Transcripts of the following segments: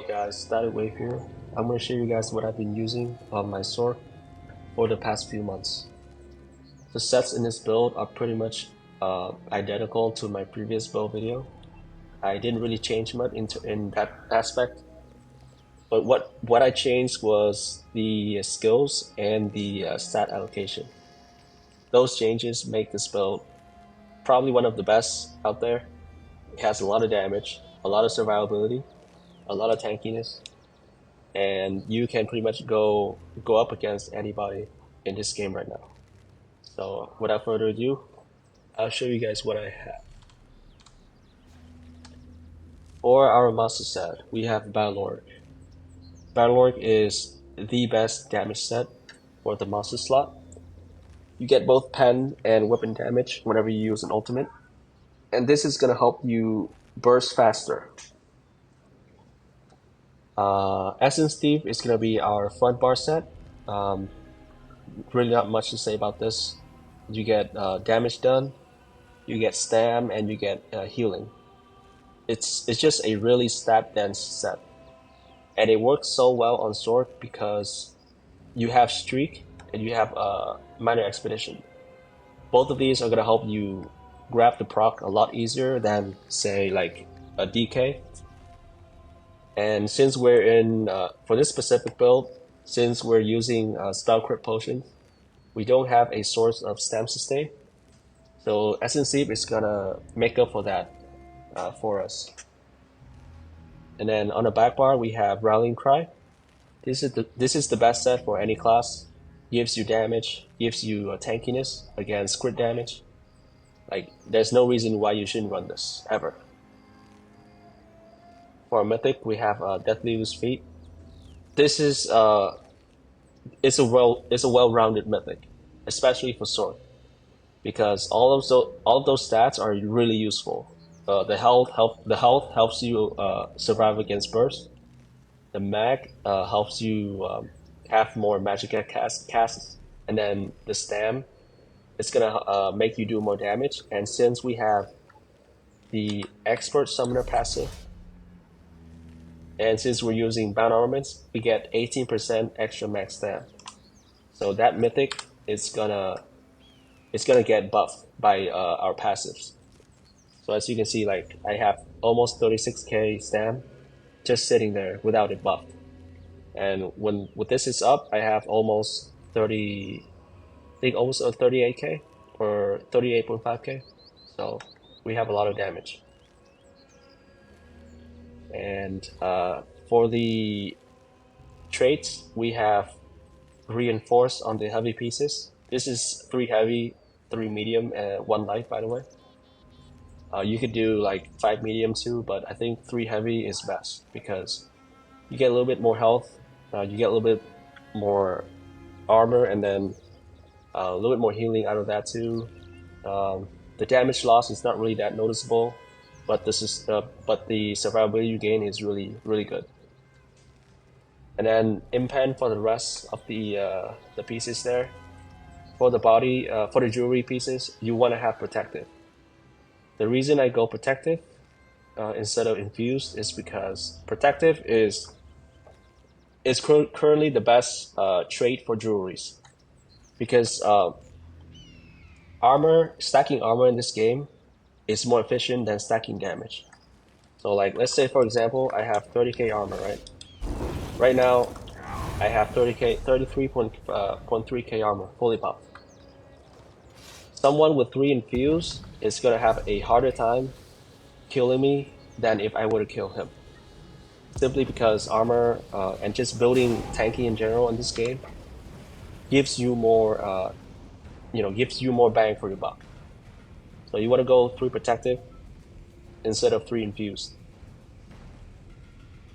Guys, Static Wave here. I'm going to show you guys what I've been using on my sword for the past few months. The sets in this build are pretty much identical to my previous build video. I didn't really change much in that aspect, but what I changed was the skills and the stat allocation. Those changes make this build probably one of the best out there. It has a lot of damage, a lot of survivability, a lot of tankiness, and you can pretty much go up against anybody in this game right now. So without further ado, I'll show you guys what I have. For our master set, we have Battlelord. Battlelord is the best damage set for the master slot. You get both pen and weapon damage whenever you use an ultimate, and this is gonna help you burst faster. Essence Thief is gonna be our front bar set. Really not much to say about this. You get damage done, you get stam, and you get healing. It's just a really stat dense set, and it works so well on sword because you have streak and you have minor expedition. Both of these are gonna help you grab the proc a lot easier than say like a DK. And since we're in for this specific build, since we're using spell crit potions, we don't have a source of stam sustain. So Essence Thief is gonna make up for that for us. And then on the back bar we have Rallying Cry. This is the best set for any class. Gives you damage, gives you tankiness against crit damage. Like there's no reason why you shouldn't run this ever. For Mythic we have Deathly Loose Feet. This is it's a well-rounded Mythic, especially for sword, because all of those stats are really useful. The health helps you survive against burst. The mag helps you have more magic casts, and then the stam is gonna make you do more damage. And since we have the expert summoner passive, and since we're using bound armaments, we get 18% extra max stam. So that mythic is gonna get buffed by our passives. So as you can see, like I have almost 36k stam just sitting there without it buffed. And when this is up, I have almost 30, I think almost 38k or 38.5k. So we have a lot of damage. And for the traits, we have reinforce on the heavy pieces. This is 3 heavy, 3 medium, and 1 light, by the way. You could do like 5 medium too, but I think 3 heavy is best because you get a little bit more health, you get a little bit more armor, and then a little bit more healing out of that too. The damage loss is not really that noticeable, but the survivability you gain is really good. And then impen for the rest of the pieces there. For the body, for the jewelry pieces, you want to have protective. The reason I go protective instead of infused is because protective is currently the best trait for jewelries, because stacking armor in this game is more efficient than stacking damage. So like let's say for example I have 30k armor, right? Right now I have 33.3k armor fully buffed. Someone with 3 infuse is gonna have a harder time killing me than if I were to kill him. Simply because armor and just building tanky in general in this game gives you more, gives you more bang for your buck. So you want to go 3 protective instead of 3 infused.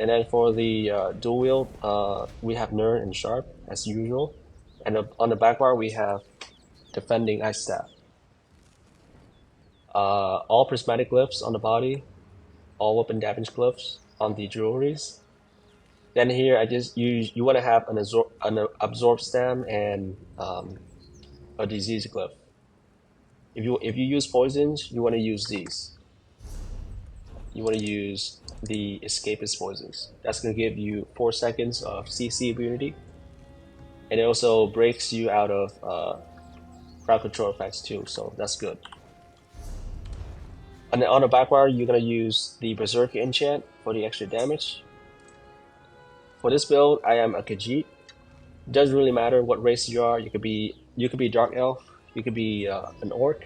And then for the dual wield, we have Nerd and Sharp as usual. And on the back bar we have Defending Ice Staff. All prismatic glyphs on the body, all weapon damage glyphs on the jewelries. Then here I just you want to have an absorb stam and a disease glyph. If you use poisons, you want to use these. You want to use the Escapist Poisons. That's gonna give you 4 seconds of CC immunity, and it also breaks you out of crowd control effects too, so that's good. And then on the backfire, you're gonna use the Berserker enchant for the extra damage. For this build, I am a Khajiit. Doesn't really matter what race you are. You could be Dark Elf, you could be an Orc,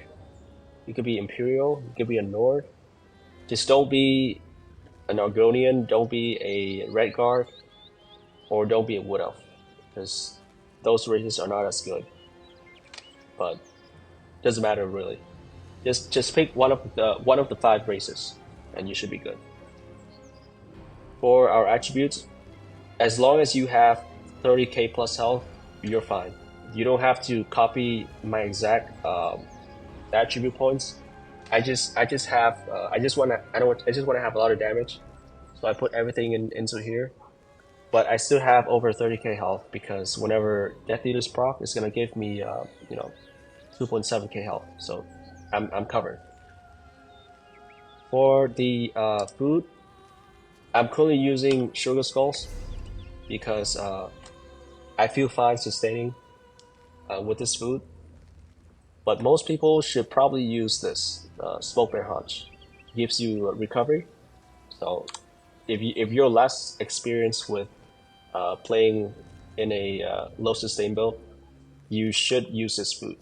you could be Imperial, you could be a Nord. Just don't be an Argonian, don't be a Red Guard, or don't be a Wood Elf, because those races are not as good. But doesn't matter really. Just pick one of the 5 races, and you should be good. For our attributes, as long as you have 30k plus health, you're fine. You don't have to copy my exact attribute points. I just want to have a lot of damage, so I put everything into here. But I still have over 30k health because whenever Death Eater's proc, it's gonna give me 2.7k health, so I'm covered. For the food, I'm currently using Sugar Skulls because I feel fine sustaining with this food. But most people should probably use this Smoke Bear Haunch. Gives you recovery. So if you're less experienced with playing in a low sustain build, you should use this food.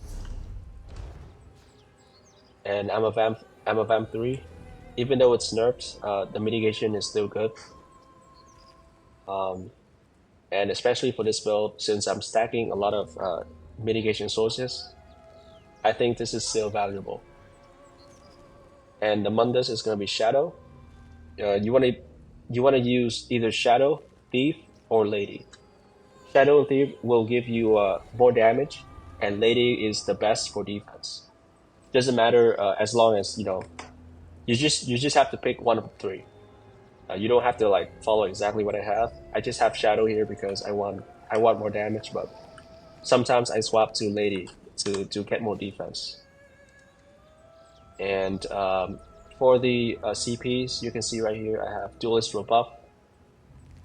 And I'm a Vamp 3. Even though it's nerfed, the mitigation is still good. And especially for this build, since I'm stacking a lot of mitigation sources, I think this is still valuable. And the Mundus is going to be Shadow. You want to use either Shadow, Thief, or Lady. Shadow and Thief will give you more damage, and Lady is the best for defense. Doesn't matter as long as you just have to pick one of the 3. You don't have to like follow exactly what I have. I just have Shadow here because I want more damage, but sometimes I swap to Lady to get more defense. And for the CPs, you can see right here I have Duelist Rebuff,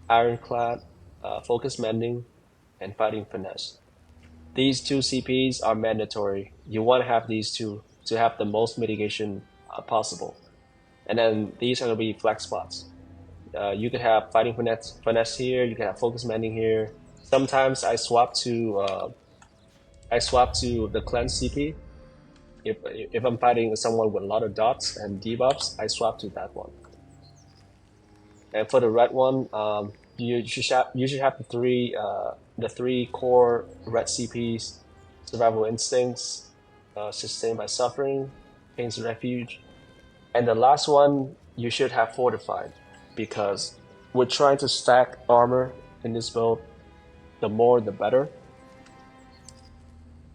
Ironclad, Focus Mending, and Fighting Finesse. These 2 CPs are mandatory. You want to have these 2 to have the most mitigation possible. And then these are going to be flex spots. You could have Fighting Finesse here, you can have Focus Mending here. Sometimes I swap to the Cleanse CP. If I'm fighting someone with a lot of dots and debuffs, I swap to that one. And for the red one, you should have the 3 core red CPs: Survival Instincts, Sustained by Suffering, Pain's Refuge, and the last one you should have Fortified, because we're trying to stack armor in this build. The more, the better.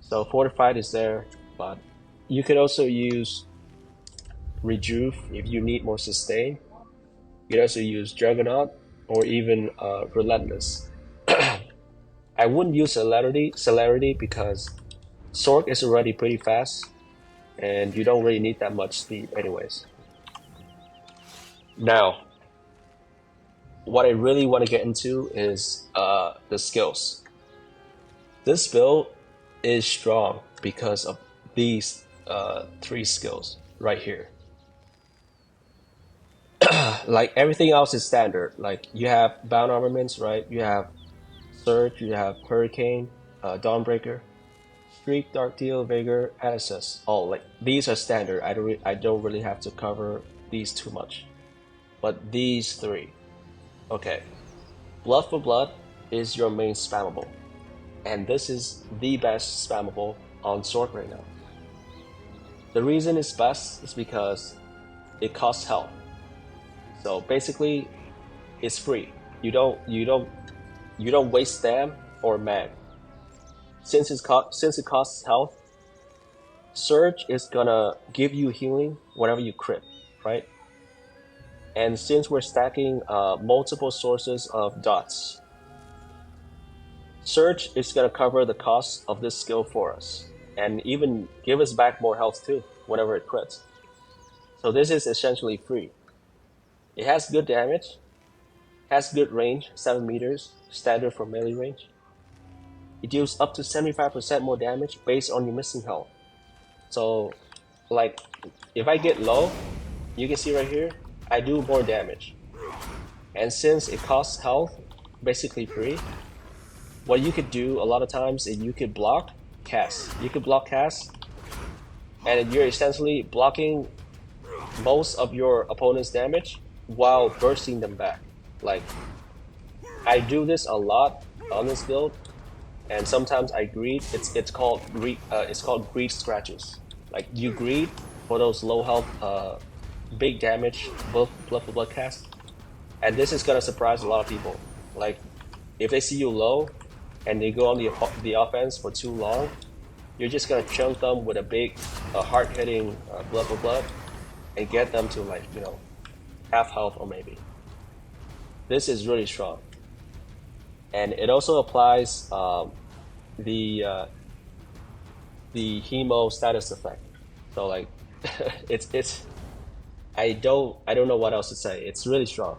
So Fortified is there, but you could also use Rejuve if you need more sustain. You could also use Juggernaut or even Relentless. I wouldn't use Celerity because Sorc is already pretty fast, and you don't really need that much speed anyways. Now, what I really want to get into is the skills. This build is strong because of these 3 skills right here. Like everything else is standard. Like you have bound armaments, right? You have Surge, you have Hurricane, Dawnbreaker, Streak, Dark Deal, Vigor, Access. All like these are standard. I don't really have to cover these too much. But these 3, okay. Blood for Blood is your main spammable, and this is the best spammable on Sorc right now. The reason it's best is because it costs health. So basically, it's free. You don't waste stam or mag. Since it costs health, Surge is gonna give you healing whenever you crit, right? And since we're stacking multiple sources of dots, Surge is gonna cover the cost of this skill for us, and even give us back more health too whenever it crits. So this is essentially free. It has good damage, has good range, 7 meters, standard for melee range. It deals up to 75% more damage based on your missing health. So, like, if I get low, you can see right here, I do more damage. And since it costs health, basically free, what you could do a lot of times is you could block cast. You could block cast, and you're essentially blocking most of your opponent's damage while bursting them back. Like, I do this a lot on this build, and sometimes I greed. It's called greed scratches. Like you greed for those low health, big damage blood for blood cast, and this is gonna surprise a lot of people. Like if they see you low, and they go on the offense for too long, you're just gonna chunk them with a big, hard hitting blood for blood, and get them to like half health or maybe. This is really strong, and it also applies the uh, the hemo status effect. So like it's I don't know what else to say. It's really strong.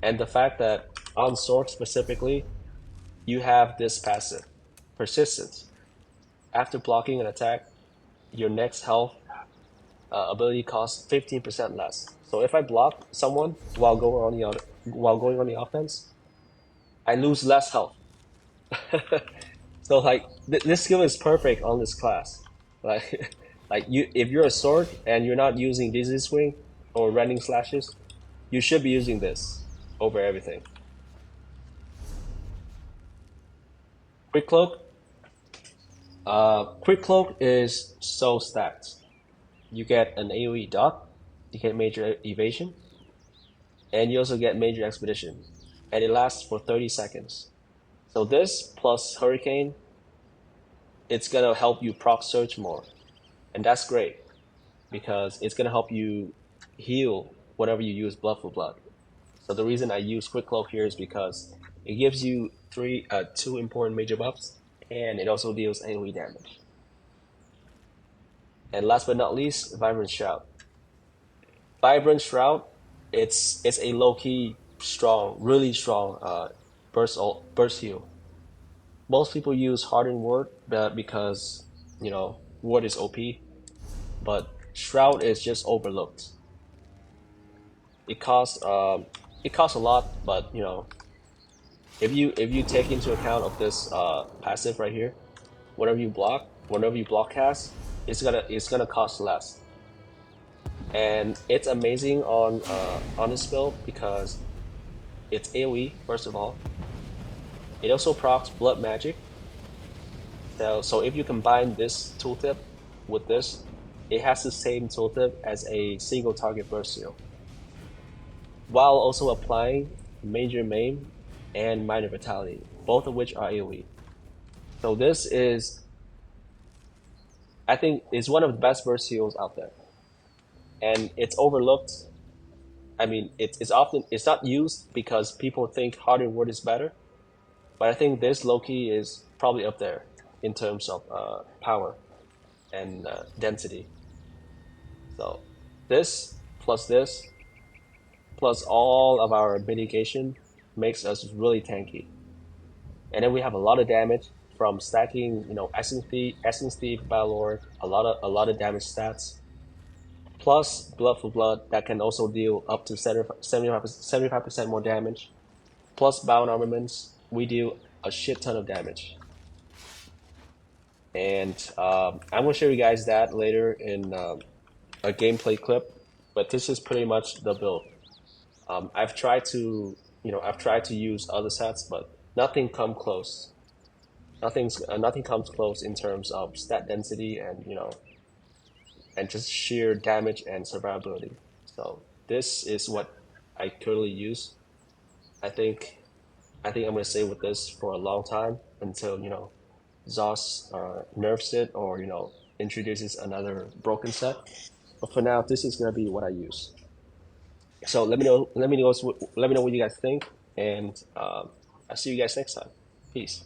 And the fact that on Sorc specifically, you have this passive, persistence. After blocking an attack, your next health ability costs 15% less. So if I block someone while going on the offense, I lose less health. So like this skill is perfect on this class. Like like you if you're a sword and you're not using dizzy swing or rending slashes, you should be using this over everything. Quick cloak. Quick cloak is so stacked. You get an AoE dot, you get major evasion, and you also get major expedition, and it lasts for 30 seconds. So this plus hurricane, it's gonna help you proc surge more, and that's great because it's gonna help you heal whenever you use blood for blood. So the reason I use quick cloak here is because it gives you two important major buffs, and it also deals AoE damage. And last but not least, Vibrant Shroud. Vibrant Shroud, it's a low key strong, really strong burst heal. Most people use Hardened Ward because Ward is OP, but Shroud is just overlooked. It costs it costs a lot, but if you take into account of this passive right here, whenever you block cast, it's gonna cost less, and it's amazing on this build because it's AoE first of all. It also procs blood magic. So if you combine this tooltip with this, it has the same tooltip as a single target burst seal, while also applying major maim and minor vitality, both of which are AoE. So this is, I think, is one of the best burst heals out there, and it's overlooked. I mean, it's not used because people think Hardened Word is better, but I think this Loki is probably up there in terms of power and density. So this plus all of our mitigation makes us really tanky. And then we have a lot of damage from stacking, Essence Thief, Balor, a lot of damage stats. Plus Blood for Blood that can also deal up to 75% more damage. Plus Bound Armaments, we deal a shit ton of damage. And I'm gonna show you guys that later in a gameplay clip. But this is pretty much the build. I've tried to use other sets, but nothing come close. Nothing comes close in terms of stat density and and just sheer damage and survivability. So this is what I currently use. I think I think I'm gonna stay with this for a long time until ZOS nerfs it or introduces another broken set. But for now, this is gonna be what I use. So let me know what you guys think, and I'll see you guys next time. Peace.